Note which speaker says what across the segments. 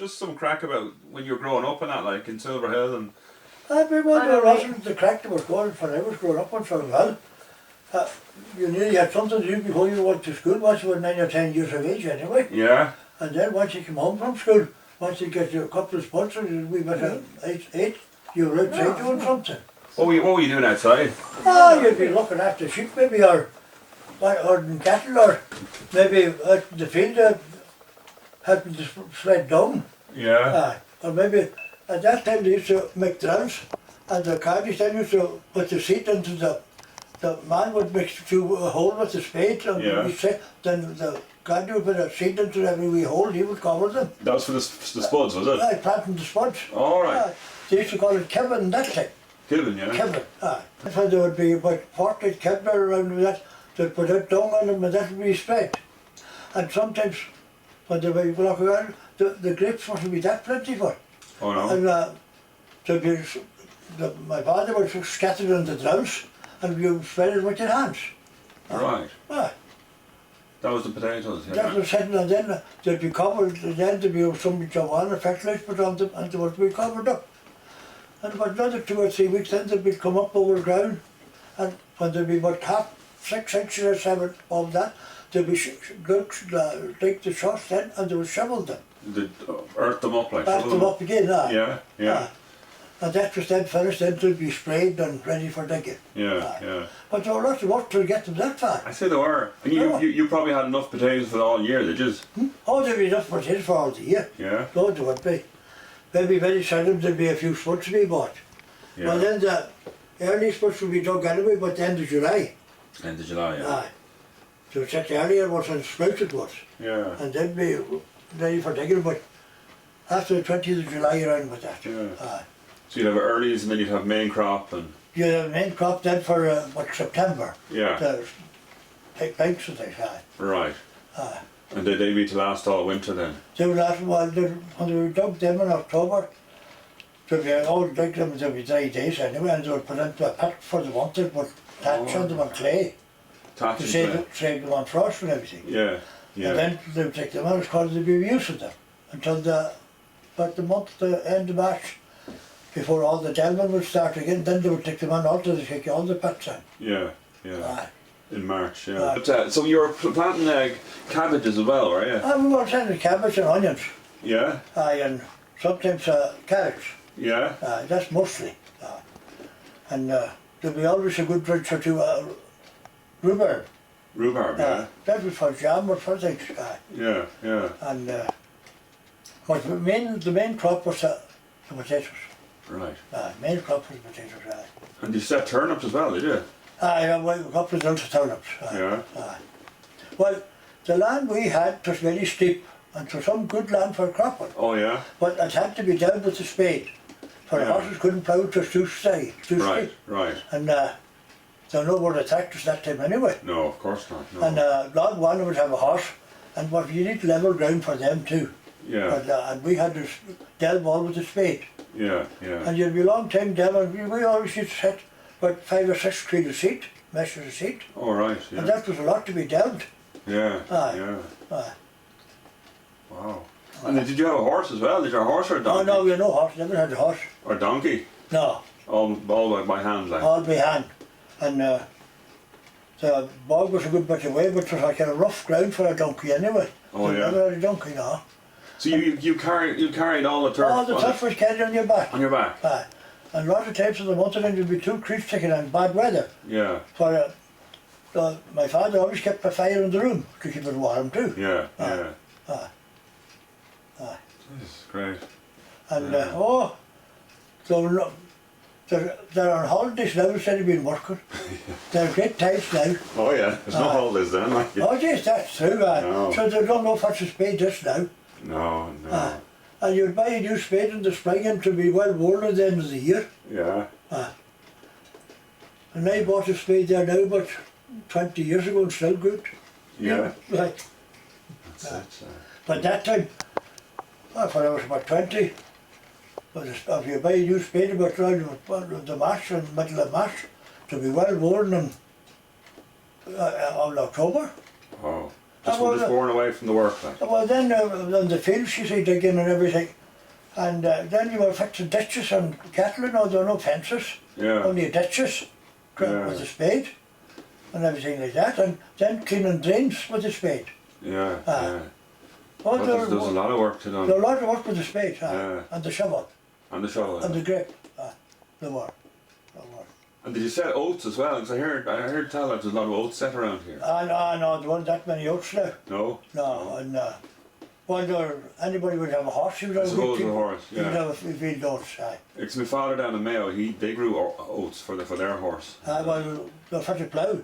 Speaker 1: just some crack about when you were growing up and that, like in Silver Hill and...
Speaker 2: There wasn't the crack that was going when I was growing up in Silver Hill. You nearly had something to do before you went to school once you were 9 or 10 years of age anyway.
Speaker 1: Yeah.
Speaker 2: And then once you came home from school, once you get your couple of sponsors, we went at 8, you were outside doing something.
Speaker 1: What were you doing outside?
Speaker 2: You'd be looking after sheep maybe, or cattle, or maybe out in the field helping to spread down.
Speaker 1: Yeah.
Speaker 2: Or maybe at that time they used to make drills, and the carriage then used to put the seat into the man would make through a hole with the spade, and then the guy would put a seat into every wee hole, he would cover them.
Speaker 1: That was for the spuds, was it?
Speaker 2: Planting the spuds.
Speaker 1: All right.
Speaker 2: They used to call it kevin that time.
Speaker 1: Kevin, yeah.
Speaker 2: Kevin, That's why there would be about 40 kevin around with that. They'd put out dung on them and that would be spread. And sometimes when they were walking around, the grapes wouldn't be that plentiful.
Speaker 1: Oh no.
Speaker 2: And there'd be, my father would scatter it on the drums and you spread it with your hands.
Speaker 1: Right.
Speaker 2: That
Speaker 1: was the potatoes, yeah.
Speaker 2: That was sitting, and then they'd be covered, and then there'd be some Joanna fertilizer put on them and they would be covered up. And about another 2 or 3 weeks then they'd come up over the ground, and when there'd be about 6 inches or 7 of that, they'd be dig the shots then and they would shovel them.
Speaker 1: They'd earth them up like
Speaker 2: earth them up again,
Speaker 1: Yeah.
Speaker 2: And that was then finished, then they'd be sprayed and ready for digging.
Speaker 1: Yeah.
Speaker 2: But there were lots of work to get them that far.
Speaker 1: I say there were. And you probably had enough potatoes for all year, did you?
Speaker 2: Oh, there'd be enough potatoes for all the year.
Speaker 1: Yeah.
Speaker 2: Loads there would be. Maybe very seldom there'd be a few spuds to be bought.
Speaker 1: Yeah.
Speaker 2: Well then the early spuds would be dug anyway, but the end of July.
Speaker 1: End of July, yeah.
Speaker 2: So it's the earlier ones and sprouted ones.
Speaker 1: Yeah.
Speaker 2: And they'd be ready for digging, but after the 20th of July you're on with that.
Speaker 1: Yeah. So you'd have earlies and then you'd have main crop and...
Speaker 2: You'd have main crop then for September.
Speaker 1: Yeah.
Speaker 2: The big banks of they had.
Speaker 1: Right. And they'd be to last all winter then?
Speaker 2: They would last, when they dug them in October, so they all dug them, there'd be 3 days anyway, and they would put into a pit for the winter, but thatch on them on clay.
Speaker 1: Thatch
Speaker 2: to save them on frost and everything.
Speaker 1: Yeah.
Speaker 2: And then they would take them out because they'd be use of them until about the end of March, before all the delving would start again. Then they would take them on after they take all the pits in.
Speaker 1: Yeah. In March, yeah. But, so you were planting cabbages as well, right? Yeah.
Speaker 2: We were planting cabbage and onions.
Speaker 1: Yeah.
Speaker 2: And sometimes carrots.
Speaker 1: Yeah.
Speaker 2: That's mostly. And there'd be always a good bunch or two rhubarb.
Speaker 1: Rhubarb, yeah.
Speaker 2: That was for jam or for things.
Speaker 1: Yeah.
Speaker 2: And but the main crop was the potatoes.
Speaker 1: Right.
Speaker 2: Main crop was potatoes.
Speaker 1: And you set turnips as well, did you?
Speaker 2: A couple of those turnips. Well, the land we had was very steep, and was some good land for cropping.
Speaker 1: Oh yeah.
Speaker 2: But it had to be done with the spade, for the horses couldn't plough, it was too steep.
Speaker 1: Right.
Speaker 2: And there were no more tractors that time anyway.
Speaker 1: No, of course not. No.
Speaker 2: And log one would have a horse, and what you need level ground for them too.
Speaker 1: Yeah.
Speaker 2: But, and we had to delve all with the spade.
Speaker 1: Yeah.
Speaker 2: And you'd be a long time delving. We always used to set about 5 or 6 feet of seat, measure of seat.
Speaker 1: Oh right. Yeah.
Speaker 2: And that was a lot to be delved.
Speaker 1: Yeah. Wow. And did you have a horse as well? Did you have a horse or a donkey?
Speaker 2: Oh no, we had no horse. Never had a horse.
Speaker 1: Or a donkey?
Speaker 2: No.
Speaker 1: All by hand, like.
Speaker 2: All by hand. And the bog was a good bit away, but it was like a rough ground for a donkey anyway.
Speaker 1: Oh yeah.
Speaker 2: Never had a donkey, no.
Speaker 1: So you carried all the turf?
Speaker 2: All the turf was carried on your back.
Speaker 1: On your back?
Speaker 2: And a lot of times in the winter then there'd be 2 creeks taken in bad weather.
Speaker 1: Yeah.
Speaker 2: For my father always kept a fire in the room to keep it warm too.
Speaker 1: Yeah.
Speaker 2: This
Speaker 1: is great.
Speaker 2: And so they're on holidays now instead of being working. They're great times now.
Speaker 1: Oh yeah, there's no holidays then, like.
Speaker 2: Oh yes, that's true.
Speaker 1: No.
Speaker 2: So they don't know what's a spade just now.
Speaker 1: No.
Speaker 2: And you'd buy a new spade in the spring and to be well worn at the end of the year.
Speaker 1: Yeah.
Speaker 2: And I bought a spade there now about 20 years ago and still good.
Speaker 1: Yeah.
Speaker 2: Right.
Speaker 1: That's it.
Speaker 2: But that time, when I was about 20, if you buy a new spade about around the March and middle of March, to be well worn in October.
Speaker 1: Oh. Just worn away from the work, like.
Speaker 2: Well then, on the fields, you see, digging and everything, And then you were fixing ditches and cattle, you know, there were no fences,
Speaker 1: Yeah.
Speaker 2: only ditches with a spade and everything like that, and then cleaning drains with a spade.
Speaker 1: Yeah.
Speaker 2: Ah.
Speaker 1: Yeah.
Speaker 2: Oh,
Speaker 1: Well, there's a lot of work to do.
Speaker 2: there were a lot of work with the spade,
Speaker 1: Yeah.
Speaker 2: and the shovel,
Speaker 1: And the shovel.
Speaker 2: and the grip. There were.
Speaker 1: And did you set oats as well? Because I heard tell that there's a lot of oats set around here.
Speaker 2: No, there weren't that many oats now.
Speaker 1: No?
Speaker 2: No, and well, anybody would have a horse, he would
Speaker 1: I
Speaker 2: have
Speaker 1: suppose a horse,
Speaker 2: he would
Speaker 1: yeah.
Speaker 2: have a field oats, aye.
Speaker 1: Because my father down in Mayo, they grew oats for their horse.
Speaker 2: Well, they're for the plough.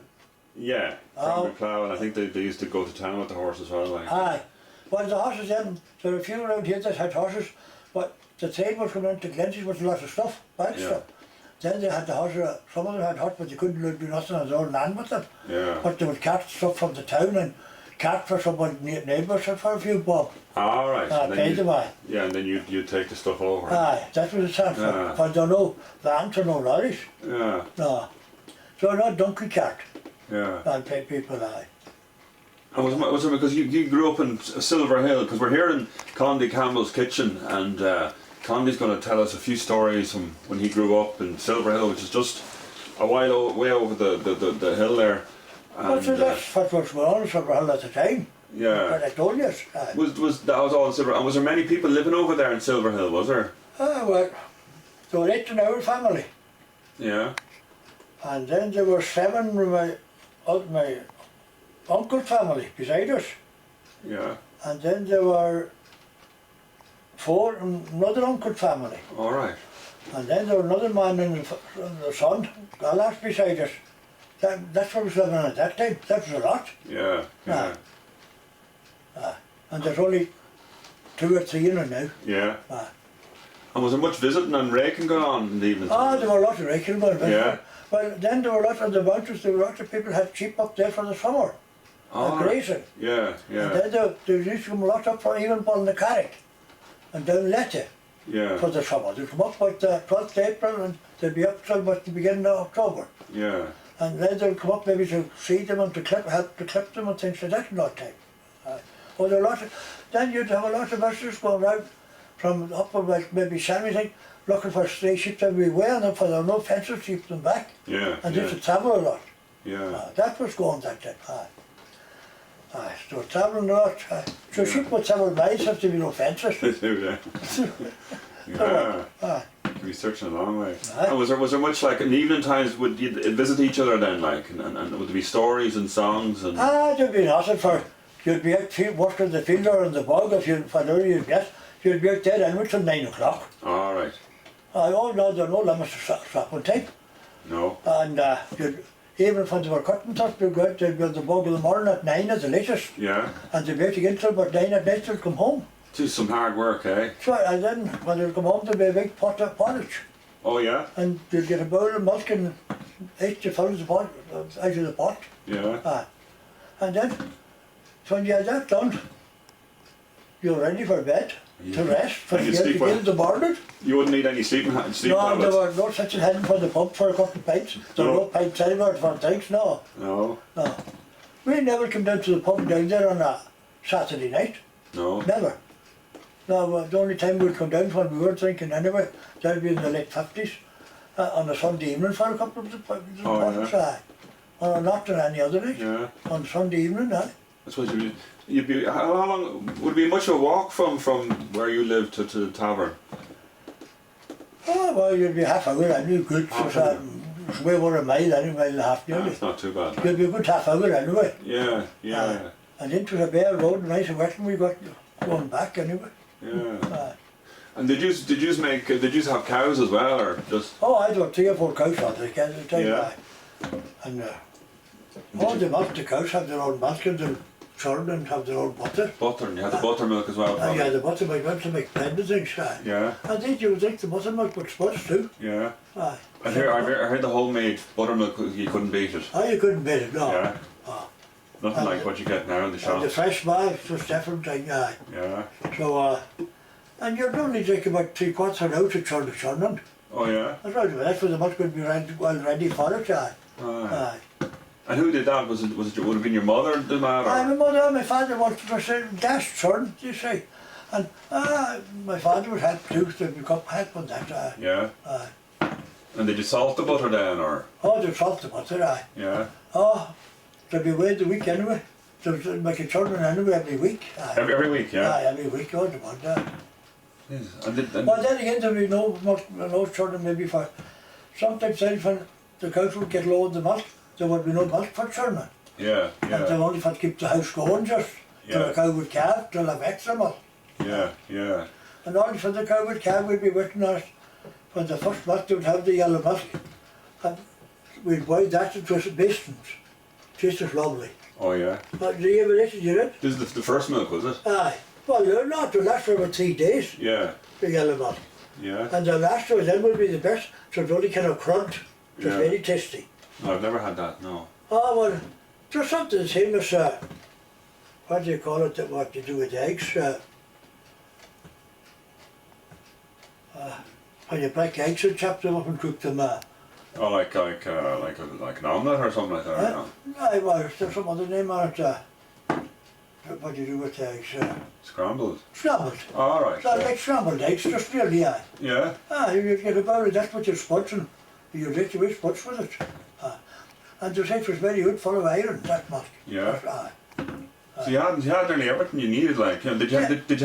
Speaker 1: Yeah,
Speaker 2: Oh.
Speaker 1: from the plough, and I think they used to go to town with the horse as well. Like.
Speaker 2: Aye. Well, the horses then, there were a few around here that had horses, but the trade was coming into Glenties with a lot of stuff, bag
Speaker 1: Yeah.
Speaker 2: stuff. Then they had the horses, some of them had horses, but they couldn't do nothing on their own land with them.
Speaker 1: Yeah.
Speaker 2: But they would cart stuff from the town and cart for someone neighbours for a few bob.
Speaker 1: All right.
Speaker 2: And I paid them, aye.
Speaker 1: Yeah, and then you'd take the stuff over.
Speaker 2: Aye, that was the chance
Speaker 1: Yeah.
Speaker 2: for there were no vans or no lorries.
Speaker 1: Yeah,
Speaker 2: No. So not donkey cart
Speaker 1: yeah.
Speaker 2: and pay people, aye.
Speaker 1: And was it because you grew up in Silver Hill? Because we're here in Condy Campbell's kitchen, and Condy's going to tell us a few stories from when he grew up in Silver Hill, which is just a while way over the hill there.
Speaker 2: Well,
Speaker 1: And,
Speaker 2: so that's what was going on in Silver Hill at the time.
Speaker 1: yeah.
Speaker 2: But I told you, aye.
Speaker 1: That was all in Silver? And was there many people living over there in Silver Hill? Was there?
Speaker 2: Well, there were 8 in our family.
Speaker 1: Yeah.
Speaker 2: And then there were 7 with my uncle's family beside us.
Speaker 1: Yeah.
Speaker 2: And then there were 4 in another uncle's family.
Speaker 1: All right.
Speaker 2: And then there was another man in the son, Galas beside us. That's what was living at that time. That was a lot.
Speaker 1: Yeah. Yeah.
Speaker 2: And there's only 2 or 3 in it now.
Speaker 1: Yeah.
Speaker 2: Ah.
Speaker 1: And was there much visiting and raking going on in the evenings?
Speaker 2: There were a lot of raking going on.
Speaker 1: Yeah.
Speaker 2: Well, then there were a lot of the mountains, there were lots of people had sheep up there for the summer.
Speaker 1: All right.
Speaker 2: Grazing.
Speaker 1: Yeah. Yeah.
Speaker 2: And then there used to come a lot up from even on the Carrick and down Lette
Speaker 1: Yeah.
Speaker 2: for the summer. They'd come up about the 12th April and they'd be up till about the beginning of October.
Speaker 1: Yeah.
Speaker 2: And then they'd come up maybe to see them and to help to clip them and things like that in that time. Well, there were a lot of, then you'd have a lot of visitors going out from up about maybe Saturday looking for stray sheep every way, and for there were no fences to keep them back.
Speaker 1: Yeah.
Speaker 2: And
Speaker 1: Yeah.
Speaker 2: they used to travel a lot.
Speaker 1: Yeah.
Speaker 2: That was going that time. So travelling a lot. So sheep would travel miles if there be no fences.
Speaker 1: Yeah. Yeah. You'd be searching a long way.
Speaker 2: Aye.
Speaker 1: And was there much like in the evening times would you visit each other then like and would there be stories and songs and
Speaker 2: There'd be nothing for, you'd be out working the field or in the bog if whenever you'd get, you'd be out there anyway till 9 o'clock.
Speaker 1: all right.
Speaker 2: Oh no, there are no limits to stopping time.
Speaker 1: No.
Speaker 2: And even when they were cutting stuff, they'd go out, they'd be on the bog in the morning at 9 at the latest.
Speaker 1: Yeah.
Speaker 2: And they'd be out again till about 9 at night till come home.
Speaker 1: Just some hard work, eh?
Speaker 2: So, and then when they'd come home, there'd be a big pot of porridge.
Speaker 1: Oh yeah?
Speaker 2: And they'd get a bowl of milk and eat to fill the pot, out of the pot.
Speaker 1: Yeah.
Speaker 2: And then, when you had that done, you were ready for bed, to rest, for
Speaker 1: And
Speaker 2: to
Speaker 1: you'd sleep
Speaker 2: get
Speaker 1: well.
Speaker 2: into the morning.
Speaker 1: You wouldn't need any sleeping
Speaker 2: No,
Speaker 1: tablets?
Speaker 2: there were no such a heading for the pub for a couple of pints. There were no pints anywhere for drinks, no.
Speaker 1: No.
Speaker 2: No. We never come down to the pub down there on a Saturday night.
Speaker 1: No.
Speaker 2: Never. No, the only time we'd come down when we were drinking anyway, that'd be in the late 50s, on a Sunday evening for a couple of the bottles, or not on any other night.
Speaker 1: Yeah.
Speaker 2: On Sunday evening, aye.
Speaker 1: I suppose you'd be how long would it be much of a walk from where you live to the tavern?
Speaker 2: Oh, well, you'd be half hour, anyway, good.
Speaker 1: Half
Speaker 2: So,
Speaker 1: hour.
Speaker 2: it's way over a mile, anyway, mile and a half nearly.
Speaker 1: That's not too bad.
Speaker 2: You'd be a good half hour anyway.
Speaker 1: Yeah. Yeah.
Speaker 2: And into the bare road, nice and wet, and we got going back anyway.
Speaker 1: Yeah. And did you have cows as well, or just?
Speaker 2: Oh, I got 3 or 4 cows on the at the time.
Speaker 1: Yeah.
Speaker 2: And all the milk, the cows have their own milk and the children have their own butter.
Speaker 1: Butter, and you had the buttermilk as well.
Speaker 2: And
Speaker 1: Probably.
Speaker 2: the buttermilk went to make bread and things.
Speaker 1: Yeah.
Speaker 2: And then you would drink the buttermilk with spuds too.
Speaker 1: Yeah.
Speaker 2: Aye.
Speaker 1: I heard the homemade buttermilk. You couldn't beat it.
Speaker 2: Oh, you couldn't beat it, no.
Speaker 1: Yeah.
Speaker 2: Oh.
Speaker 1: Nothing
Speaker 2: And
Speaker 1: like what you get now in the
Speaker 2: And
Speaker 1: shop.
Speaker 2: the fresh milk was different thing, aye.
Speaker 1: Yeah.
Speaker 2: So, and you'd only drink about 3/4 an ounce of churning.
Speaker 1: Oh yeah.
Speaker 2: That's right, that's where the milk would be well ready for it, aye.
Speaker 1: Aye.
Speaker 2: Aye.
Speaker 1: And who did that? Would it have been your mother did that? Or?
Speaker 2: My mother and my father wanted to say gas churn, you see. And my father would help too, to become help on that.
Speaker 1: Yeah. And did you salt the butter then, or?
Speaker 2: Oh, they salt the butter,
Speaker 1: Yeah.
Speaker 2: Oh, they'd be away the week anyway. So they'd make a churn anyway every week.
Speaker 1: Every week, yeah.
Speaker 2: Every week, oh, the butter.
Speaker 1: Yes. And
Speaker 2: But then again, there'd be no churning maybe for, sometimes then when the cows would get low in the milk, there would be no milk for churning.
Speaker 1: Yeah,
Speaker 2: And they
Speaker 1: yeah.
Speaker 2: only had to keep the house going just, till
Speaker 1: Yeah.
Speaker 2: the cow would calve, till have extra milk.
Speaker 1: Yeah, yeah.
Speaker 2: And only for the cow would calve, we'd be waiting on it. When the first milk, they would have the yellow milk. And we'd boil that into basins. Tastes lovely.
Speaker 1: Oh yeah.
Speaker 2: But do you ever listen to it?
Speaker 1: This is the first milk, was it?
Speaker 2: Aye. Well, you're not to last for about 3 days,
Speaker 1: Yeah,
Speaker 2: the yellow milk.
Speaker 1: yeah.
Speaker 2: And the last one then will be the best, so it's only kind of crunch. It's
Speaker 1: Yeah.
Speaker 2: very tasty.
Speaker 1: No, I've never had that, no.
Speaker 2: Oh, well, just something the same as, what do you call it, what you do with eggs? When you break eggs and chop them up and cook them,
Speaker 1: Oh, like an omelette or something like that,
Speaker 2: no, well, there's some other name on it, what do you do with eggs?
Speaker 1: Scrambled.
Speaker 2: Scrambled.
Speaker 1: Oh, all right.
Speaker 2: So
Speaker 1: Yeah.
Speaker 2: like scrambled eggs, just really,
Speaker 1: Yeah.
Speaker 2: you get about it, that's what you're spudging. You get your spuds with it. And the eggs was very good, full of iron, that much.
Speaker 1: Yeah.
Speaker 2: Aye.
Speaker 1: So you had nearly everything you needed, like, you know, did you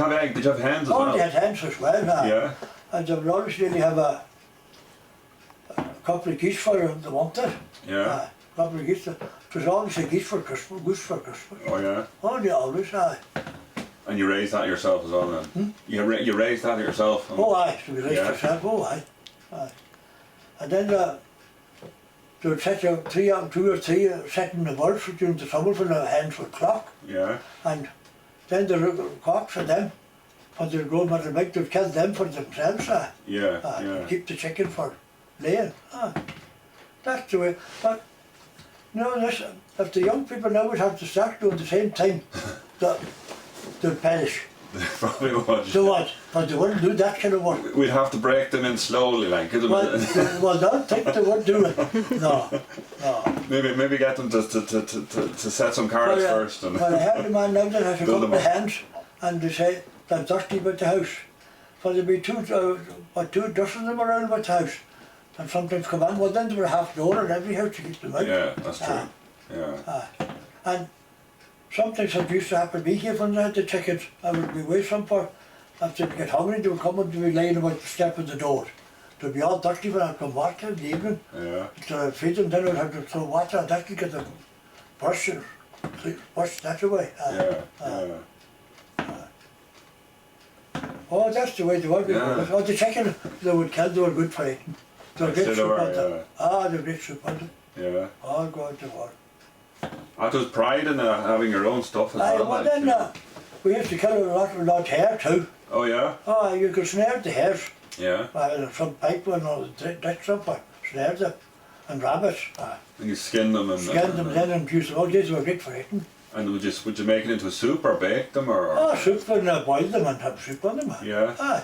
Speaker 1: have egg? Did you have hens as
Speaker 2: Oh,
Speaker 1: well?
Speaker 2: they had hens as well,
Speaker 1: Yeah.
Speaker 2: And they would always really have a couple of geese for the winter.
Speaker 1: Yeah.
Speaker 2: A couple of geese. It was always a geese for Christmas, goose for Christmas.
Speaker 1: Oh yeah.
Speaker 2: Oh, they always,
Speaker 1: And you raised that yourself as well then? You raised that yourself?
Speaker 2: Oh, aye, so we raised
Speaker 1: Yeah.
Speaker 2: ourselves, oh, aye. And then they would set two or three setting the birds during the summer when the hens would clock.
Speaker 1: Yeah.
Speaker 2: And then the cocks for them, when they grow much big, they'd kill them for themselves.
Speaker 1: Yeah, yeah.
Speaker 2: Keep the chicken for laying. That's the way. But you know, this, if the young people now would have to start doing the same thing, they'd perish.
Speaker 1: Probably would.
Speaker 2: So what? But they wouldn't do that kind of work.
Speaker 1: We'd have to break them in slowly, like.
Speaker 2: Well, don't think they would do it. No.
Speaker 1: Maybe get them to set some carrots first. And
Speaker 2: Well, I have a man now that has a
Speaker 1: Build
Speaker 2: couple
Speaker 1: them
Speaker 2: of
Speaker 1: up.
Speaker 2: hands, and they say they're thirsty about the house. For there'd be two dozen of them around about the house. And sometimes come on, well then they were half door in every house to keep them out.
Speaker 1: yeah, that's true. Yeah.
Speaker 2: And sometimes it used to happen to me here when they had the chickens. I would be away somewhere. After they get hungry, they would come and they would be laying about the step of the door. They'd be all thirsty when I'd come back in the evening.
Speaker 1: Yeah.
Speaker 2: To feed them, then I'd have to throw water on that to get them brush that away.
Speaker 1: Yeah.
Speaker 2: Oh, that's the way they were.
Speaker 1: Yeah.
Speaker 2: Oh, the chicken they would kill, they were good for eating. They were
Speaker 1: Yes,
Speaker 2: great
Speaker 1: they
Speaker 2: soup
Speaker 1: were,
Speaker 2: on them.
Speaker 1: yeah.
Speaker 2: They were great soup on them.
Speaker 1: Yeah.
Speaker 2: Oh, God, they were.
Speaker 1: There's pride in having your own stuff as
Speaker 2: Aye,
Speaker 1: well.
Speaker 2: well
Speaker 1: like,
Speaker 2: then,
Speaker 1: you know.
Speaker 2: we used to kill a lot of hare too.
Speaker 1: Oh yeah.
Speaker 2: Oh, you could snare the hares.
Speaker 1: Yeah.
Speaker 2: Some pipe one or ditch somewhere, snare them. And rabbits.
Speaker 1: And you skin them and
Speaker 2: Skin them then and juice them. Oh, these were great for eating.
Speaker 1: And would you make it into a soup or bake them or?
Speaker 2: Oh, soup and boil them and have soup on them.
Speaker 1: Yeah.
Speaker 2: Aye.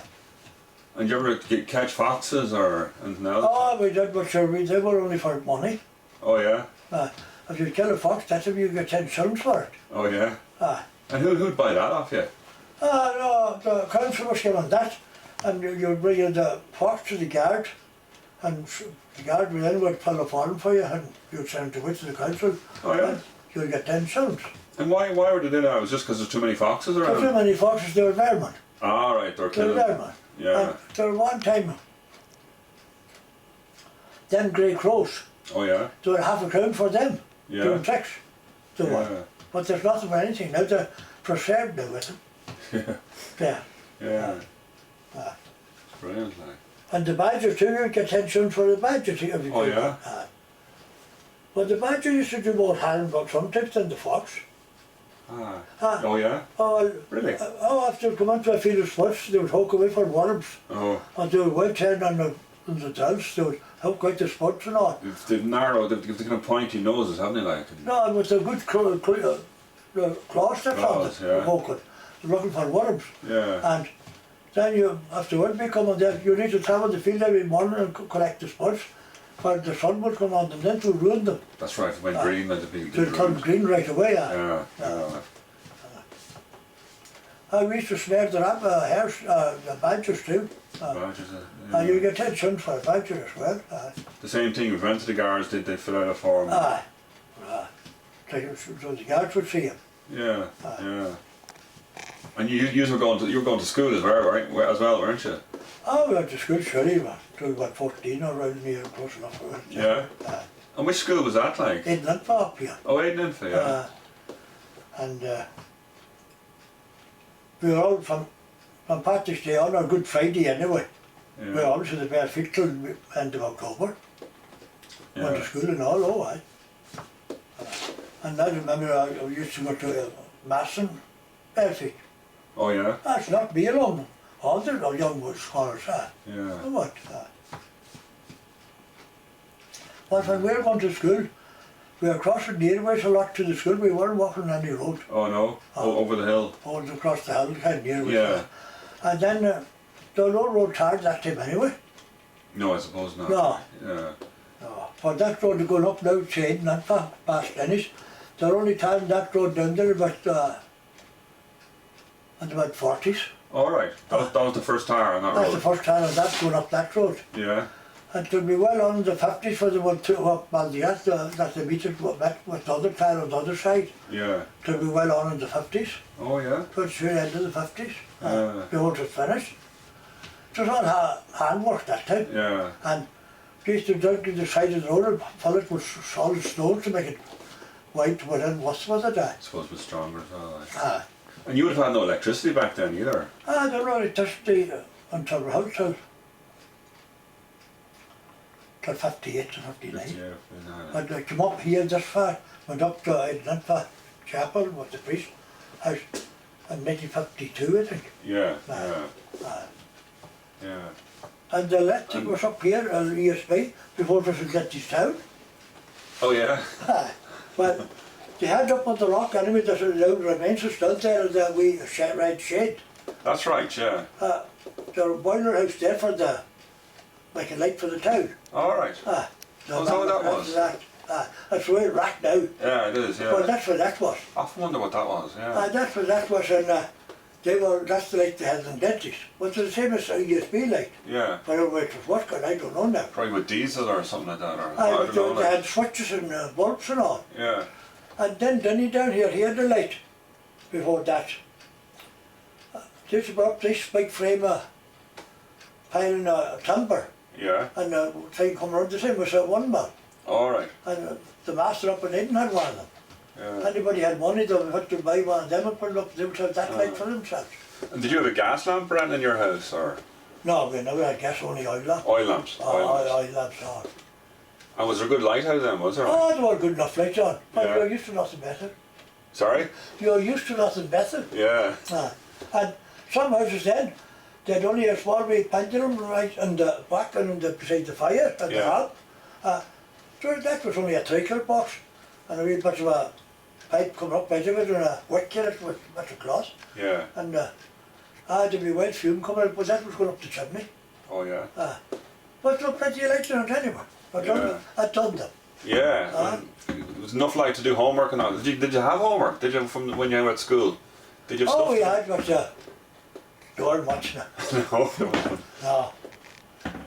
Speaker 1: And you ever catch foxes or anything else?
Speaker 2: Oh, we did, but sure, they were only for money.
Speaker 1: Oh yeah.
Speaker 2: If you kill a fox, that's if you get 10 shillings for it.
Speaker 1: Oh yeah.
Speaker 2: Aye.
Speaker 1: And who'd buy that off you?
Speaker 2: No, the council was given that, and you'd bring in the fox to the guard, and the guard would then would fill a form for you, and you'd send it to the council.
Speaker 1: Oh yeah.
Speaker 2: And you'd get 10 shillings.
Speaker 1: And why would they do that? It was just because there's too many foxes
Speaker 2: There's
Speaker 1: around?
Speaker 2: too many foxes, they were vermin.
Speaker 1: Ah, right, they're
Speaker 2: They were
Speaker 1: killing.
Speaker 2: vermin.
Speaker 1: Yeah.
Speaker 2: And there was one time, them grey crows,
Speaker 1: Oh yeah.
Speaker 2: they were half a crown for them,
Speaker 1: Yeah.
Speaker 2: doing tricks. They were.
Speaker 1: Yeah.
Speaker 2: But there's nothing for anything now, they're preserved now with them.
Speaker 1: Yeah.
Speaker 2: Yeah.
Speaker 1: Yeah.
Speaker 2: Aye.
Speaker 1: It's brilliant, like.
Speaker 2: And the badger too, you'd get 10 shillings for the badger too.
Speaker 1: Oh yeah.
Speaker 2: But the badger used to do more harm but sometimes than the fox.
Speaker 1: Ah.
Speaker 2: Ah.
Speaker 1: Oh yeah.
Speaker 2: Oh,
Speaker 1: Really?
Speaker 2: after they come into a field of spuds, they would hook away for worms.
Speaker 1: Oh.
Speaker 2: And they would wait turn on the tills, they would hook out the spuds and all.
Speaker 1: They've narrow. They've kind of pointy noses, haven't they? Like.
Speaker 2: No, it was a good claws that's on
Speaker 1: Claws,
Speaker 2: it,
Speaker 1: yeah.
Speaker 2: hook it. They're looking for worms.
Speaker 1: Yeah.
Speaker 2: And then you, after work be coming there, you need to travel the field every morning and collect the spuds. For the sun would come on them, then to ruin them.
Speaker 1: That's right. It went green, like the big.
Speaker 2: They'll turn green right away.
Speaker 1: Yeah. Yeah.
Speaker 2: We used to snare the the badgers too.
Speaker 1: Badgers,
Speaker 2: And you get 10 cents for a badger as well.
Speaker 1: The same thing with rented the guards, did they fill out a form?
Speaker 2: Aye. So the guards would see him.
Speaker 1: Yeah, yeah. And you were going to school as well, right? As well, weren't you?
Speaker 2: Oh, we went to school, surely, till about 14 or around here, close enough.
Speaker 1: Yeah. And which school was that like?
Speaker 2: In Linfa up here.
Speaker 1: Oh, Aidenfa, yeah.
Speaker 2: And we were all from Patrick's Day on, or Good Friday anyway.
Speaker 1: Yeah.
Speaker 2: We were always in the bare feet till the end of October. Went to school and all, oh aye. And I remember I used to go to Mass and bare feet.
Speaker 1: Oh, yeah?
Speaker 2: That's not me alone. All the young scholars,
Speaker 1: Yeah.
Speaker 2: What? But when we were going to school, we were crossing the airways a lot to the school. We weren't walking any road.
Speaker 1: Oh, no? Over the hill?
Speaker 2: Over across the hill, kind of airways.
Speaker 1: Yeah.
Speaker 2: And then there were no roads hard that time anyway.
Speaker 1: No, I suppose not.
Speaker 2: No.
Speaker 1: Yeah.
Speaker 2: No. For that road going up now, Shane, not far past Dennis, they're only tying that road down there about at about 40s.
Speaker 1: All right. That was the first tire on that road?
Speaker 2: That's the first time of that going up that road.
Speaker 1: Yeah.
Speaker 2: And to be well on the 50s for the one to up Baldiat, that they meet it with the other tire on the other side.
Speaker 1: Yeah.
Speaker 2: To be well on in the 50s.
Speaker 1: Oh, yeah?
Speaker 2: Towards the end of the 50s. Before it was finished. It was all handwork that time.
Speaker 1: Yeah.
Speaker 2: And they used to dig the side of the road and fill it with solid stone to make it white within what's with it.
Speaker 1: I suppose it was stronger as well. And you would have had no electricity back then either?
Speaker 2: I don't know electricity until around till 58 to 59.
Speaker 1: Yeah.
Speaker 2: And I came up here this far, went up to Linfa Chapel with the priest house in 1952 I think.
Speaker 1: Yeah.
Speaker 2: Aye.
Speaker 1: Yeah.
Speaker 2: And the electric was up here at the ESB before it was in Glenties town.
Speaker 1: Oh, yeah?
Speaker 2: Well, they had up on the rock anyway, there's a loud remains are still there in the wee red shed. That's
Speaker 1: right, yeah.
Speaker 2: The boiler house there for the, like a light for the town.
Speaker 1: All right.
Speaker 2: Oh,
Speaker 1: is that what that was?
Speaker 2: That's the way it racked now.
Speaker 1: Yeah, it is, yeah.
Speaker 2: Well, that's what that was.
Speaker 1: I often wonder what that was, yeah.
Speaker 2: That's what that was, and that's the light they had in Glenties. Was it the same as a USB light?
Speaker 1: Yeah.
Speaker 2: Whatever it was working, I don't know now.
Speaker 1: Probably with diesel or something like that, or
Speaker 2: I
Speaker 1: don't know.
Speaker 2: they had switches and bulbs and all.
Speaker 1: Yeah.
Speaker 2: And then Denny down here, he had the light before that. This brought this big frame of piling timber.
Speaker 1: Yeah.
Speaker 2: And the thing come around the same was one man.
Speaker 1: All right.
Speaker 2: And the master up in Eden had one of them.
Speaker 1: Yeah.
Speaker 2: Anybody had money, they would to buy one of them and put it up, they would have that light for themselves.
Speaker 1: And did you have a gas lamp brand in your house, or?
Speaker 2: No, we never had gas, only oil lamp.
Speaker 1: Oil lamps?
Speaker 2: Oil lamps on.
Speaker 1: And was there a good light out then, was there?
Speaker 2: Oh, they were good enough lights on. But
Speaker 1: Yeah.
Speaker 2: you're used to nothing better.
Speaker 1: Sorry?
Speaker 2: You're used to nothing better.
Speaker 1: Yeah.
Speaker 2: And some houses then, they had only a small wee pendulum right in the back and beside the fire at the hob. So that was only a treacle box and a wee bit of a pipe coming up out of it and a wick in it with a bit of cloth.
Speaker 1: Yeah.
Speaker 2: And there'd be white fume coming out, but that was going up the chimney.
Speaker 1: Oh, yeah.
Speaker 2: But there were plenty of lights in it anyway. I'd done them.
Speaker 1: Yeah. It was enough light to do homework and all. Did you have homework? Did you from when you were at school? Did you have stuff?
Speaker 2: We had, but don't much now.
Speaker 1: No, there wasn't.
Speaker 2: No.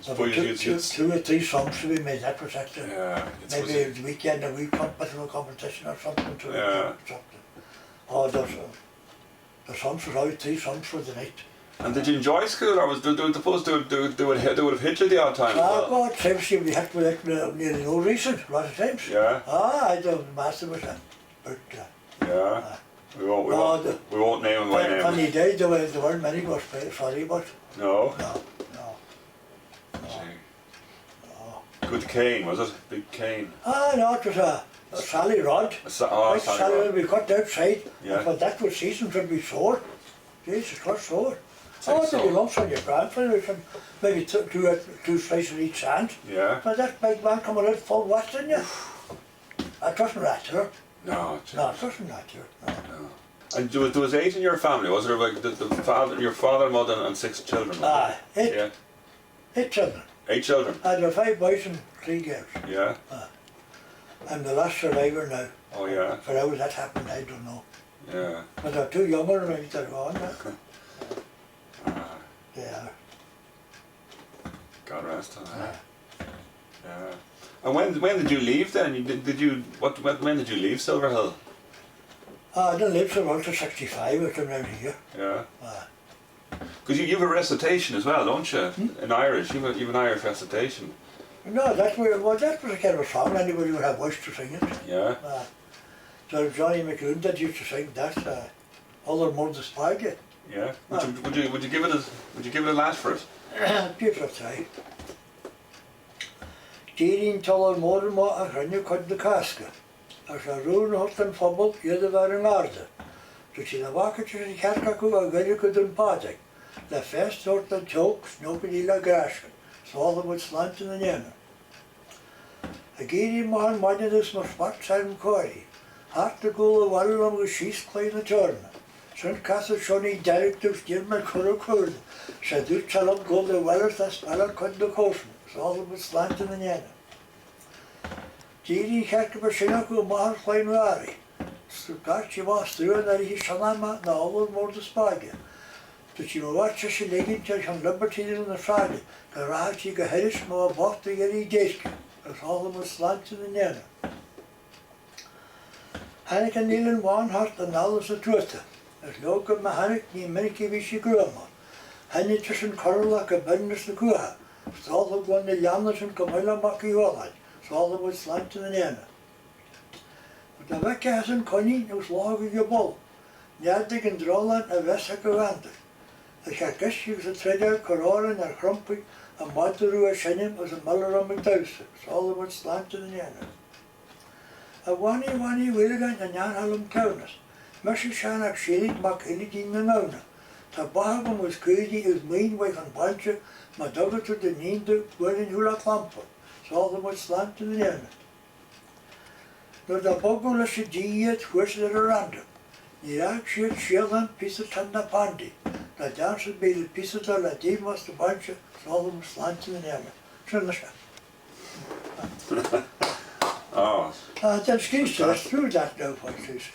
Speaker 1: Suppose
Speaker 2: Two or three songs to be made, that was it.
Speaker 1: Yeah.
Speaker 2: Maybe the weekend a week bit of a competition or something to something. Oh, the songs was always 3 songs for the night.
Speaker 1: And did you enjoy school, or was they supposed to they would have hit you the odd time?
Speaker 2: God, times we had to like nearly no reason, a lot of times.
Speaker 1: Yeah.
Speaker 2: The master was in. But
Speaker 1: yeah. We won't name him by name.
Speaker 2: When he died, there weren't many was sorry, but
Speaker 1: No.
Speaker 2: no.
Speaker 1: Good cane, was it? Big cane.
Speaker 2: No, it was a sally rod.
Speaker 1: Sally rod.
Speaker 2: We cut outside.
Speaker 1: Yeah.
Speaker 2: But that was seasoned to be sore. Jesus, what sore?
Speaker 1: Like
Speaker 2: There'd be lumps on your grandfather, maybe two slices each hand.
Speaker 1: Yeah.
Speaker 2: But that big man coming out full west in you. That wasn't natural.
Speaker 1: No,
Speaker 2: it wasn't natural. No.
Speaker 1: And there was 8 in your family, was there? Like your father, mother, and 6 children?
Speaker 2: Eight.
Speaker 1: Yeah.
Speaker 2: 8 children.
Speaker 1: 8 children.
Speaker 2: There were 5 boys and 3 girls.
Speaker 1: Yeah.
Speaker 2: I'm the last survivor now.
Speaker 1: Oh yeah.
Speaker 2: For how that happened, I don't know.
Speaker 1: Yeah.
Speaker 2: But they're too younger than me to go on that. They are.
Speaker 1: God rest her. Yeah. And when did you leave then? Did you when did you leave Silverhill?
Speaker 2: I didn't live so well to 65, I came round here.
Speaker 1: Yeah. Because you have a recitation as well, don't you? In Irish, you have an Irish recitation.
Speaker 2: No, that was a kind of a song, anybody would have wished to sing it.
Speaker 1: Yeah.
Speaker 2: So Johnny McLoone that used to sing that, Other Mother's Spaghetti.
Speaker 1: Yeah. Would you give it a lash for it?
Speaker 2: Give it a try. Dierin talar mór má a hrynnu cod na casca. As a rún hort an phobl, iad var an arda. So sin a vaca sin cerca cw a gyrru cwyd yn padag. Le fest hort an choks, nobyn I la grasgan. Svala mwy slant yn yna. A geirin mahan madinus mar smart sarm cori. Hart a gula walil am gysys clay na torna. Sy'n casa sioni directors dir mar cwrw cwrdd. Sa dŵr talon gula walil ta spalar cod na cosm. Svala mwy slant yn yna. Dierin cerca bar sinna cw mahar clay na ari. Stwgart si ma struan ar I sianama na olwr môr dy spagio. Dus je moet watje ze liggen tot je liberty in de Friday. Dan raad je geheris maar wat te jullie deske. Dat is allemaal slant in de nene. Hannik en Nielen waan hart en alles het troten. Dat lopen met Hannik niet minke wist je groma. Hannik tussen korrelak en binders de koeha. Zal ook gewoon de janders en kamela makkie walheid. Zal allemaal slant in de nene. De wekke has een koning nu slag je bol. Njadig en drollen en wessekke wanten. Ik heb gisteren een tweede corona naar Krompie en Materoo en Shinnim als een muller om mijn thuis. Zo alle wat slant in de jaren. En wanneer willen en jan halm kaunas. Misschien zijn ik schillig mak in die nauna. Tabago moest keuze uit mijn weg een bandje, maar dat het tot de niende worden hula klampen. Zo alle wat slant in de jaren. Door de bogo se dieet hoort er random. Ja, shit, Sheldon, piece of tanda pandi. La danse bij de piece de la die was de bandje, zal hem slant in de nemen. Zullen ze?
Speaker 1: Oh.
Speaker 2: That's true that now, what it is.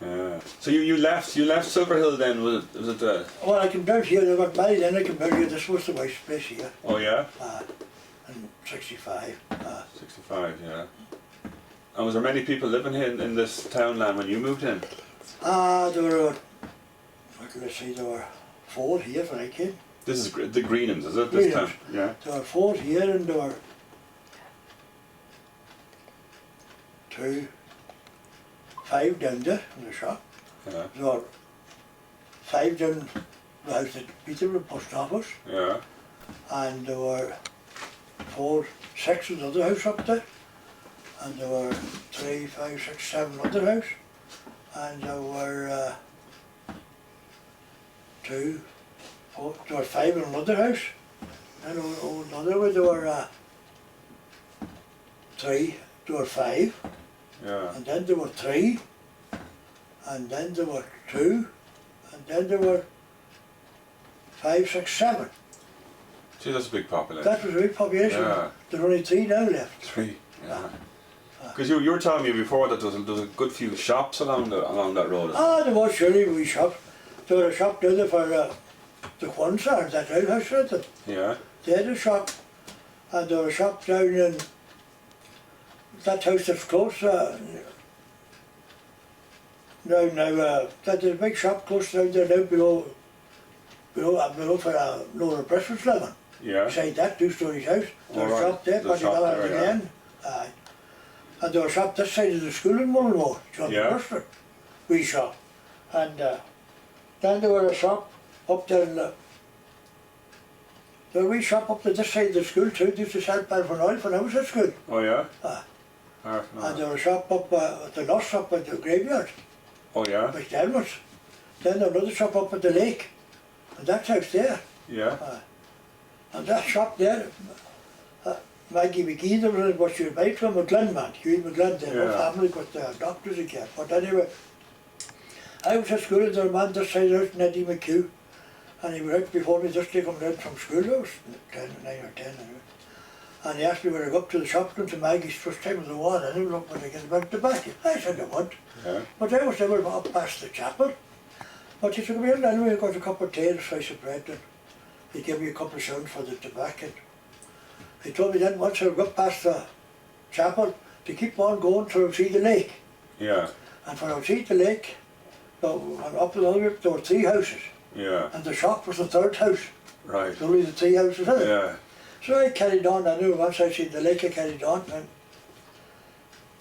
Speaker 1: Yeah. So you left Silverhill then? Was it?
Speaker 2: Well, I came down here, I got married, then I came down here, this was the wife's place here.
Speaker 1: Oh yeah.
Speaker 2: In 65.
Speaker 1: 65, yeah. And was there many people living here in this townland when you moved in?
Speaker 2: There were, let's see, there were 4 here when I came.
Speaker 1: This is the Greenhams, is it? This town? Yeah.
Speaker 2: There were 4 here and there were 5 down there in the shop.
Speaker 1: Yeah.
Speaker 2: There were 5 down the house at Peter, the post office.
Speaker 1: Yeah.
Speaker 2: And there were 6 in the other house up there. And there were 3, 5, 6, 7 other house. And there were 2, 4, there were 5 in another house. And another one there were 3, there were 5.
Speaker 1: Yeah.
Speaker 2: And then there were 3. And then there were 2. And then there were 5, 6, 7.
Speaker 1: Gee, that's a big population.
Speaker 2: That was a big population.
Speaker 1: Yeah.
Speaker 2: There are only 3 now left.
Speaker 1: 3. Yeah. Because you were telling me before that there was a good few shops along that road.
Speaker 2: There was surely a wee shop. There was a shop down there for the Quonsar, that old house right there.
Speaker 1: Yeah.
Speaker 2: They had a shop. And there was a shop down in that house that's close. That is a big shop close down there now below for Laura Breakfast living.
Speaker 1: Yeah.
Speaker 2: Beside that 2-story house. There was a shop there,
Speaker 1: The
Speaker 2: but
Speaker 1: shop
Speaker 2: you got
Speaker 1: there,
Speaker 2: it
Speaker 1: yeah.
Speaker 2: again. And there was a shop this side of the school in Mullinmore, John Burster. Wee shop. And then there was a shop up there in the... There was a wee shop up to this side of the school too. They used to sell paraffin oil when I was at school.
Speaker 1: Oh yeah?
Speaker 2: And there was a shop up at the lost shop at the graveyard.
Speaker 1: Oh yeah?
Speaker 2: Which there was. Then there was another shop up at the lake. And that's house there.
Speaker 1: Yeah.
Speaker 2: And that shop there, Maggie McGee, there was what she was made from a Glen man, Hugh McGlen, there, no family, but doctors and care. But anyway, I was at school and there was a man this side out, Eddie McHugh, and he was out before me just to come down from school, I was 9 or 10 anyway. And he asked me when I go up to the shop to Maggie's first time in the water, and he looked when I get about tobacco. I said I would.
Speaker 1: Yeah.
Speaker 2: But I was never up past the chapel. But he took me in anyway, I got a cup of tea and a slice of bread, and he gave me a couple of shillings for the tobacco. He told me then once I got past the chapel to keep on going till I see the lake.
Speaker 1: Yeah.
Speaker 2: And when I see the lake, up the other there were 3 houses.
Speaker 1: Yeah.
Speaker 2: And the shop was the 3rd house.
Speaker 1: Right.
Speaker 2: There were only the 3 houses in it.
Speaker 1: Yeah.
Speaker 2: So I carried on, I knew once I seen the lake I carried on, and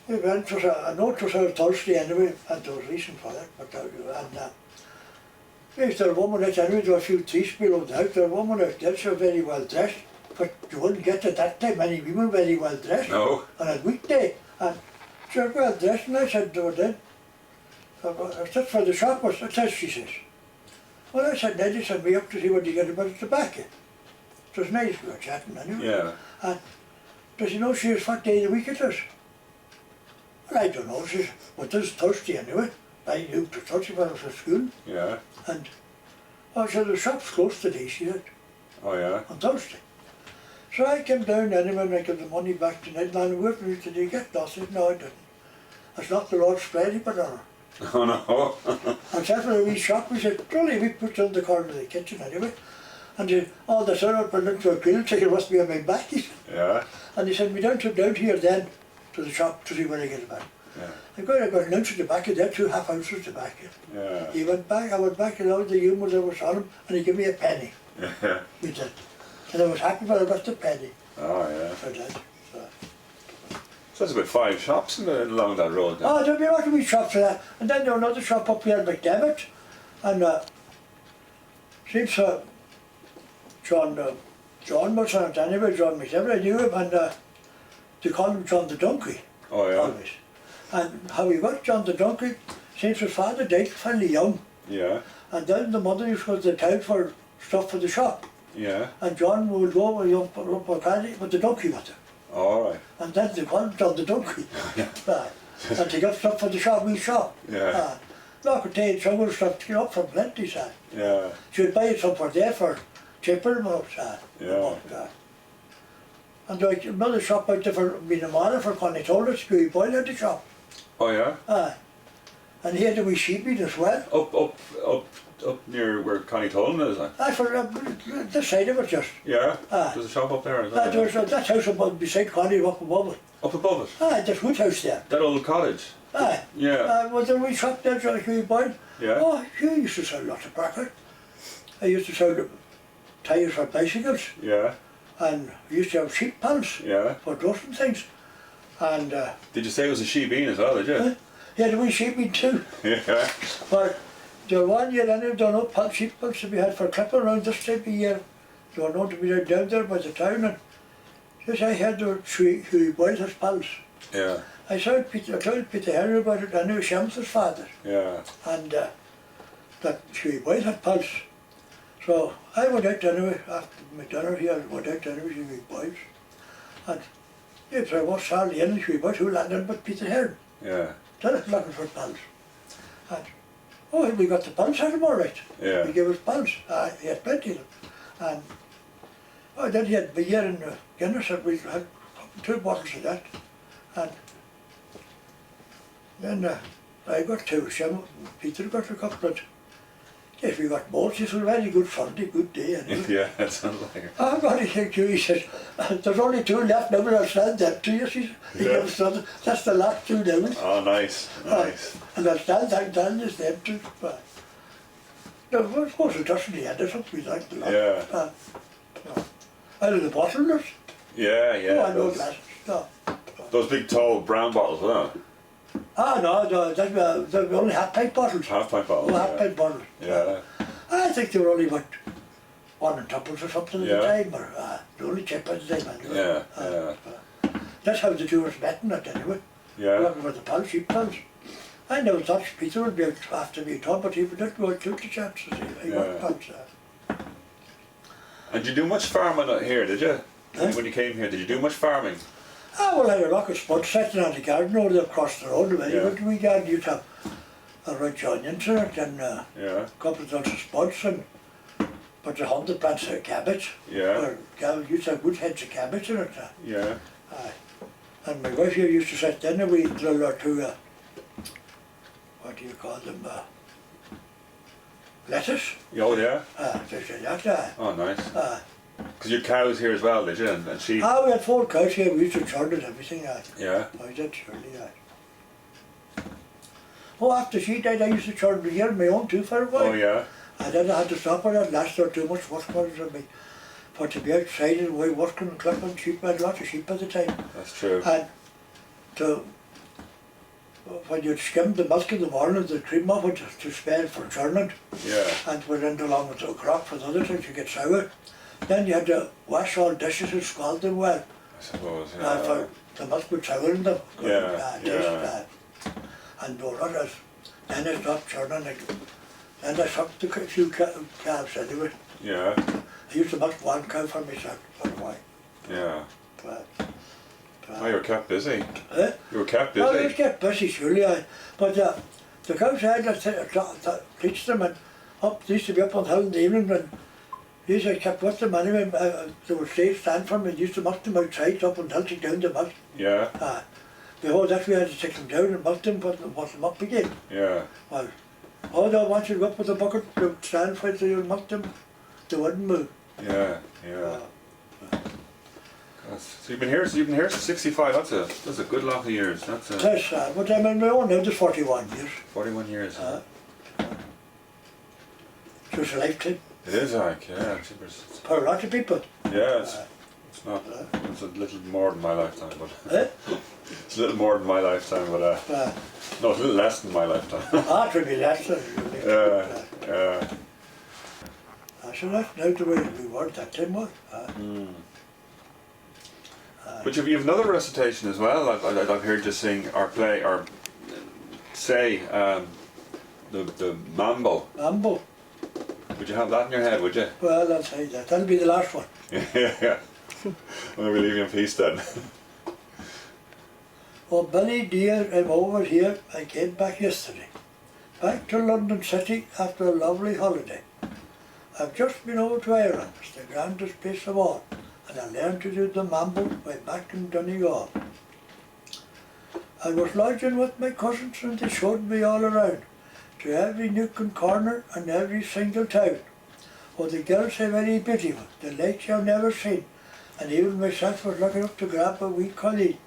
Speaker 2: I know it was out Thursday anyway, and there was reason for that, but if there was a woman out anyway, there were a few trees below the house, there was a woman out there, she was very well dressed, but you wouldn't get at that time many women very well dressed.
Speaker 1: No.
Speaker 2: On a weekday, and she was well dressed, and I said to her then, that's for the shop, what's that, she says. Well, I said, Neddy sent me up to see what you get about the tobacco. It was nice, we were chatting anyway.
Speaker 1: Yeah.
Speaker 2: And does he know she was what day of the week it is? Well, I don't know, she says, but this is Thursday anyway. I knew it was Thursday when I was at school.
Speaker 1: Yeah.
Speaker 2: And I said, the shop's closed today, she said,
Speaker 1: Oh yeah.
Speaker 2: on Thursday. So I came down anyway and I gave the money back to Ned, and where did you get that? I said, no, I didn't. It's not the Lord's Prayer he put on her.
Speaker 1: Oh no.
Speaker 2: And that's when we shop, we said, Trolly, we put it in the corner of the kitchen anyway. And he said, oh, the son put it into a grill chicken must be on my back.
Speaker 1: Yeah.
Speaker 2: And he said, we don't come down here then to the shop to see when I get it back.
Speaker 1: Yeah.
Speaker 2: I got an ounce of tobacco there, 2.5 ounces of tobacco.
Speaker 1: Yeah.
Speaker 2: He went back, I went back and all the humours I was on him, and he gave me a penny.
Speaker 1: Yeah.
Speaker 2: He did. And I was happy when I got the penny.
Speaker 1: Oh yeah.
Speaker 2: I did.
Speaker 1: So there's about 5 shops along that road then.
Speaker 2: Oh, there'll be a lot of wee shops for that. And then there was another shop up here in McDevitt. And seems John was on it anyway, John McDevitt, I knew him, and they called him John the Donkey.
Speaker 1: Oh yeah.
Speaker 2: Always. And how he got John the Donkey, since his father died fairly young.
Speaker 1: Yeah.
Speaker 2: And then the mother used to go to the town for stuff for the shop.
Speaker 1: Yeah.
Speaker 2: And John would go with the donkey with him.
Speaker 1: Alright.
Speaker 2: And then they called him John the Donkey. And to get stuff for the shop, we shop.
Speaker 1: Yeah.
Speaker 2: Like a tea, some stuff to get up from Glenties.
Speaker 1: Yeah.
Speaker 2: She would buy it some for there for cheaper amounts.
Speaker 1: Yeah.
Speaker 2: And there was another shop out there for being a mother for Condy told us, we boiled at the shop.
Speaker 1: Oh yeah.
Speaker 2: And he had a wee sheepmeat as well.
Speaker 1: Up near where Connie Tolan is, like?
Speaker 2: For this side of it just.
Speaker 1: Yeah. There's a shop up there.
Speaker 2: That house above, beside Condy, up above it.
Speaker 1: Up above it.
Speaker 2: There's wood house there.
Speaker 1: That old cottage. Yeah.
Speaker 2: Was there a wee shop there, John Huey Boyd?
Speaker 1: Yeah.
Speaker 2: Oh, he used to sell lots of bracket. I used to sell the tyres for bicycles.
Speaker 1: Yeah.
Speaker 2: And we used to have sheep pans.
Speaker 1: Yeah.
Speaker 2: For dust and things. And
Speaker 1: did you say it was a she-bean as well, did you?
Speaker 2: he had a wee sheepmeat too.
Speaker 1: Yeah.
Speaker 2: But there was 1 year anyway, there were no sheep pans to be had for clipping around this time of year. There were known to be down there by the town, and yes, I heard there Huey Boyd his pals.
Speaker 1: Yeah.
Speaker 2: I told Peter Henry about it, I knew Shams's father.
Speaker 1: Yeah.
Speaker 2: And that Huey Boyd had pals. So I went out anyway, after my dinner here, I went out anyway to Huey Boyd's. And if I was hardly in Huey Boyd, who landed but Peter Hearn.
Speaker 1: Yeah.
Speaker 2: Then I was looking for pals. And we got the pals out of him all right.
Speaker 1: Yeah.
Speaker 2: We gave us pals. He had plenty of them. And then he had beer and Guinness, and we had 2 bottles of that. And then I got 2, Peter got a couple, and yes, we got both. It was a very good Sunday, good day. Anyway.
Speaker 1: Yeah, that sounds like it.
Speaker 2: I'm going to think you, he says, there's only 2 left now, but I'll stand them to you. He goes, that's the last 2 now.
Speaker 1: Oh, nice, nice.
Speaker 2: And I'll stand down this them too. I suppose it doesn't the end or something we like the lot.
Speaker 1: Yeah.
Speaker 2: Out of the bottle,
Speaker 1: Yeah, yeah.
Speaker 2: I know glasses. No.
Speaker 1: Those big tall brown bottles, huh?
Speaker 2: No, they were only half-pint bottles.
Speaker 1: Half-pint bottles.
Speaker 2: Oh, half-pint bottles.
Speaker 1: Yeah.
Speaker 2: I think they were only about 1 and tuppence or something at the
Speaker 1: Yeah.
Speaker 2: time, or they only cheap at the time anyway.
Speaker 1: Yeah,
Speaker 2: That's how the 2 was met in it anyway.
Speaker 1: Yeah.
Speaker 2: Working with the pals, sheep pals. I never thought Peter would be out after me at all, but he did go out to the chance to see. He got pals.
Speaker 1: And did you do much farming out here, did you?
Speaker 2: Huh?
Speaker 1: When you came here, did you do much farming?
Speaker 2: Well, I had a lot of spuds sitting on the garden over there across the road. A very good wee garden. You'd have a red onions in it and a couple of tons of spuds and but the 100 plants of cabbage.
Speaker 1: Yeah.
Speaker 2: Where cabbage used to have good heads of cabbage in it.
Speaker 1: Yeah.
Speaker 2: Aye. And my wife here used to sit in a wee drill or two, what do you call them, lettuce.
Speaker 1: Oh yeah.
Speaker 2: Just like that.
Speaker 1: Oh nice. Because you had cows here as well, did you? And sheep.
Speaker 2: We had 4 cows here, we used to churn it, everything.
Speaker 1: Yeah.
Speaker 2: I did surely. Oh, after she died, I used to churn the here my own too for a while.
Speaker 1: Oh yeah.
Speaker 2: And then I had to stop her, I'd last her too much work for me. For to be outside and away working and clipping sheep, I had lots of sheep at the time.
Speaker 1: That's true.
Speaker 2: And when you'd skim the milk in the morning, the cream of it to spare for churning.
Speaker 1: Yeah.
Speaker 2: And put it along with the crock for the other things to get sour. Then you had to wash all dishes and scald them well.
Speaker 1: I suppose.
Speaker 2: And
Speaker 1: Yeah.
Speaker 2: for the milk would sour in them.
Speaker 1: Yeah.
Speaker 2: And no others. Then I stopped churning it. Then I sucked a few calves anyway.
Speaker 1: Yeah.
Speaker 2: I used to milk 1 cow for myself for a while.
Speaker 1: Yeah.
Speaker 2: But,
Speaker 1: Oh, you were kept busy.
Speaker 2: eh?
Speaker 1: You were kept
Speaker 2: Well, I
Speaker 1: busy.
Speaker 2: was kept busy surely, but the cows I had to teach them, and they used to be up on the hill in the evening, and these I kept with them anyway. They would stand for me and used to milk them outside up on the hill, take down the milk.
Speaker 1: Yeah.
Speaker 2: Before that we had to take them down and milk them, but wash them up again.
Speaker 1: Yeah.
Speaker 2: Well, no, once you go up with the bucket, they would stand for it, so you would milk them, they wouldn't move.
Speaker 1: Yeah. Yeah. So you've been here since '65. That's a good lot of years. That's
Speaker 2: But I'm on my own now, just 41 years.
Speaker 1: 41 years.
Speaker 2: So it's a lifetime.
Speaker 1: It is like, yeah. It's,
Speaker 2: For a lot of people.
Speaker 1: yeah. It's not. It's a little more than my lifetime, but
Speaker 2: Eh?
Speaker 1: it's a little more than my lifetime, but no, it's a little less than my lifetime.
Speaker 2: It would be less than
Speaker 1: Yeah.
Speaker 2: So that's now the way we were that time was.
Speaker 1: But you've another recitation as well. I've heard you sing or play or say the Mambo.
Speaker 2: Mambo.
Speaker 1: Would you have that in your head? Would you?
Speaker 2: Well, I'll say that. That'll be the last one.
Speaker 1: Yeah. Well, we'll leave you in peace then.
Speaker 2: Oh, Billy dear, I'm over here. I came back yesterday. Back to London City after a lovely holiday. I've just been over to Ireland. It's the grandest place of all. And I learned to do the Mambo way back in Donegal. I was lodging with my cousins and they showed me all around, to every nook and corner and every single town. Oh, the girls are very beautiful, the likes I've never seen, and even myself was looking up to grab a wee colleen.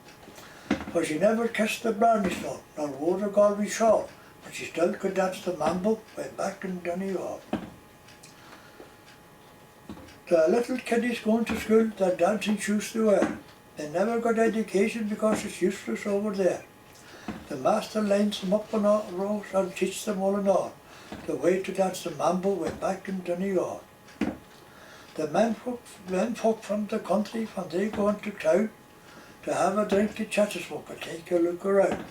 Speaker 2: For she never kissed the brownie stone, nor wore a Galway shawl, but she still could dance the Mambo way back in Donegal. The little kiddies going to school, their dancing shoes to wear. They never got education because it's useless over there. The master lines them up in rows and teach them all in all the way to dance the Mambo way back in Donegal. The men folk from the country, when they go into town to have a drink, a chat, a smoke, and take a look around.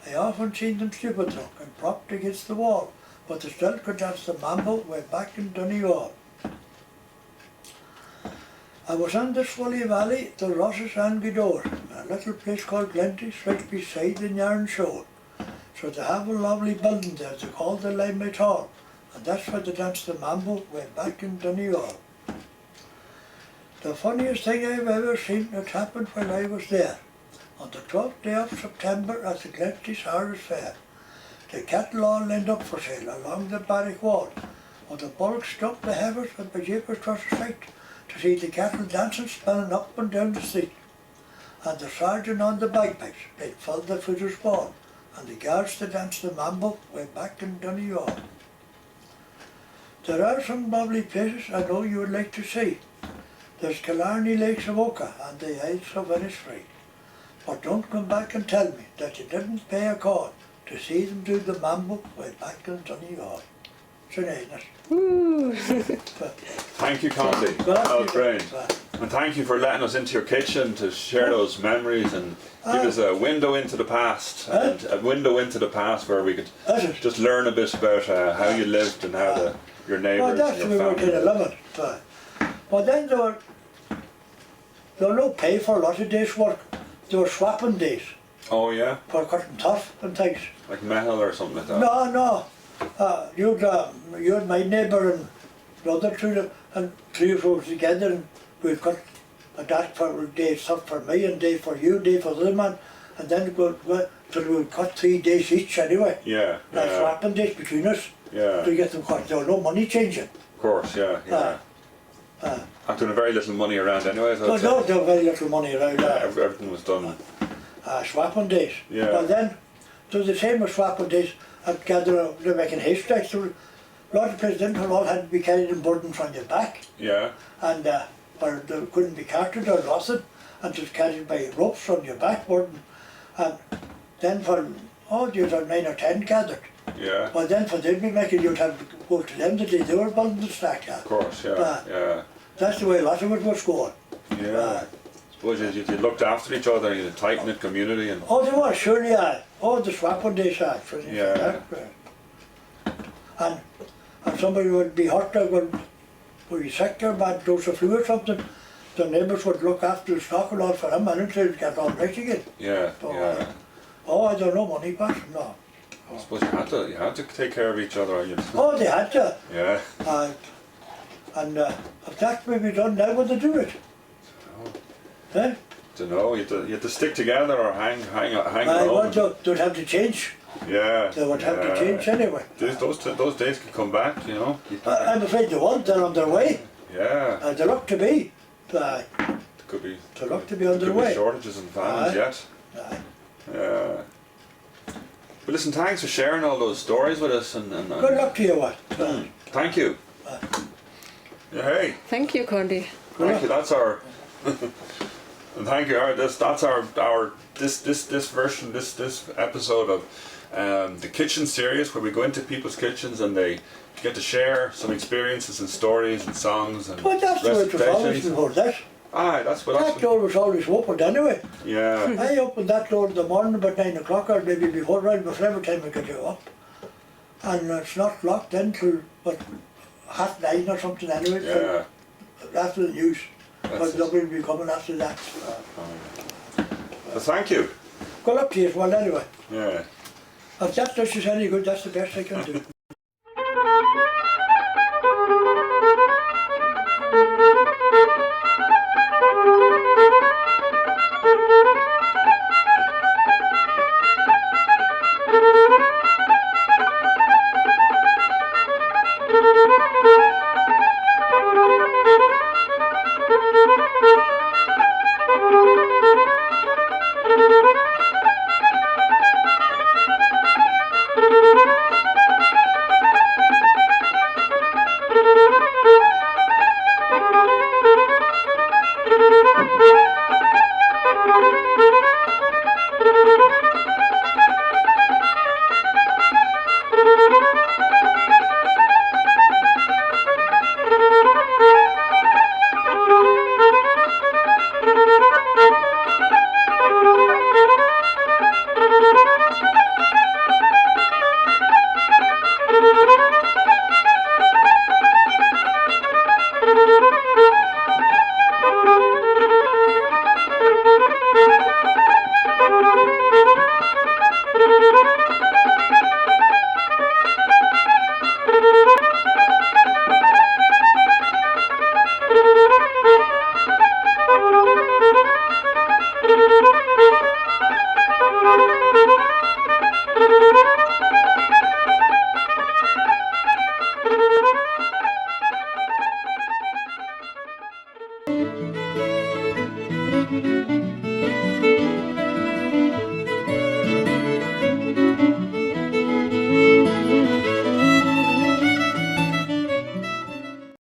Speaker 2: I often seen them stupid drunk and propped against the wall, but they still could dance the Mambo way back in Donegal. I was in the Swilly Valley, the Rosses and Gidor, a little place called Glenties, right beside the Yarn Shoal. So they have a lovely building there, they call the Limelight Hall, and that's where they dance the Mambo way back in Donegal. The funniest thing I've ever seen, it happened while I was there. On the 12th day of September at the Glenties Harvest Fair, the cattle all lined up for sale along the barrack wall, and the bullocks stumped the heifers and the jeepers across the sight to see the cattle dancing, spinning up and down the street. And the sergeant on the bagpipes, they filled the footers' ball, and the guards to dance the Mambo way back in Donegal. There are some lovely places I know you would like to see. There's Killarney Lakes of Oka and the Isles of Innisfree. But don't come back and tell me that you didn't pay a call to see them do the Mambo way back in Donegal. So
Speaker 1: Thank you, Condy. That was great. And thank you for letting us into your kitchen to share those memories and give us a window into the past. And a window into the past where we could just learn a bit about how you lived and how your neighbours
Speaker 2: that's
Speaker 1: and
Speaker 2: the
Speaker 1: your
Speaker 2: way we
Speaker 1: family.
Speaker 2: were kind of living. But then there were no pay for a lot of days' work. There were swapping days
Speaker 1: Oh yeah?
Speaker 2: for cutting turf and things.
Speaker 1: Like metal or something like that?
Speaker 2: No. You had my neighbour and the other two, and 3 of us together, and we'd cut a dash for a day stuff for me, and day for you, day for the other man, and then go till we would cut 3 days each anyway.
Speaker 1: Yeah.
Speaker 2: That's swapping days between us.
Speaker 1: Yeah.
Speaker 2: To get them cut. There was no money changing.
Speaker 1: Of course, yeah. I'm doing very little money around anyway. So
Speaker 2: there was very little money around.
Speaker 1: everything was done.
Speaker 2: Swapping days.
Speaker 1: Yeah.
Speaker 2: Well then, it was the same as swapping days. I'd gather, they're making haystacks. A lot of places didn't all had to be carried in burdens on your back.
Speaker 1: Yeah.
Speaker 2: And or they couldn't be carted or nothing, and just carried by ropes on your back burden. And then for, you had 9 or 10 gathered.
Speaker 1: Yeah.
Speaker 2: Well then for they'd be making, you'd have to go to them the day they were building the stack.
Speaker 1: Of course, yeah.
Speaker 2: That's the way a lot of it was going.
Speaker 1: Yeah. Suppose you looked after each other, you had a tight-knit community. And
Speaker 2: They were, surely, the swapping days,
Speaker 1: Yeah.
Speaker 2: And somebody would be hurt, would be sick or bad dose of flu or something, the neighbours would look after the stock and all for him, and until he'd get all right again.
Speaker 1: Yeah,
Speaker 2: So, I don't know money back, no.
Speaker 1: I suppose you had to take care of each other.
Speaker 2: They had to.
Speaker 1: Yeah.
Speaker 2: And if that's maybe done now, would they do it? Eh?
Speaker 1: Don't know. You had to stick together or hang around.
Speaker 2: They'd have to change.
Speaker 1: Yeah.
Speaker 2: They would have to change anyway.
Speaker 1: Those days could come back,
Speaker 2: I'm afraid they won't. They're on their way.
Speaker 1: Yeah.
Speaker 2: They look to be.
Speaker 1: There could be.
Speaker 2: They look to be on their
Speaker 1: Could
Speaker 2: way.
Speaker 1: be shortages in families yet. Yeah. But listen, thanks for sharing all those stories with us. And
Speaker 2: Good luck to you, what?
Speaker 1: Thank you. Yeah, hey.
Speaker 3: Thank you, Condy.
Speaker 1: Thank you. That's our. And thank you. That's our this episode of the kitchen series, where we go into people's kitchens and they get to share some experiences and stories and songs and
Speaker 2: But that's the way it was always before that.
Speaker 1: Aye,
Speaker 2: That door was always opened anyway.
Speaker 1: Yeah.
Speaker 2: I opened that door in the morning about 9 o'clock or maybe before, right before every time I get you up. And it's not locked in till but 9:30 or something anyway.
Speaker 1: Yeah.
Speaker 2: After the news.
Speaker 1: That's
Speaker 2: But
Speaker 1: it.
Speaker 2: nobody will be coming after that.
Speaker 1: Well, thank you.
Speaker 2: Good luck to you as well anyway.
Speaker 1: Yeah.
Speaker 2: If that does you any good, that's the best I can do.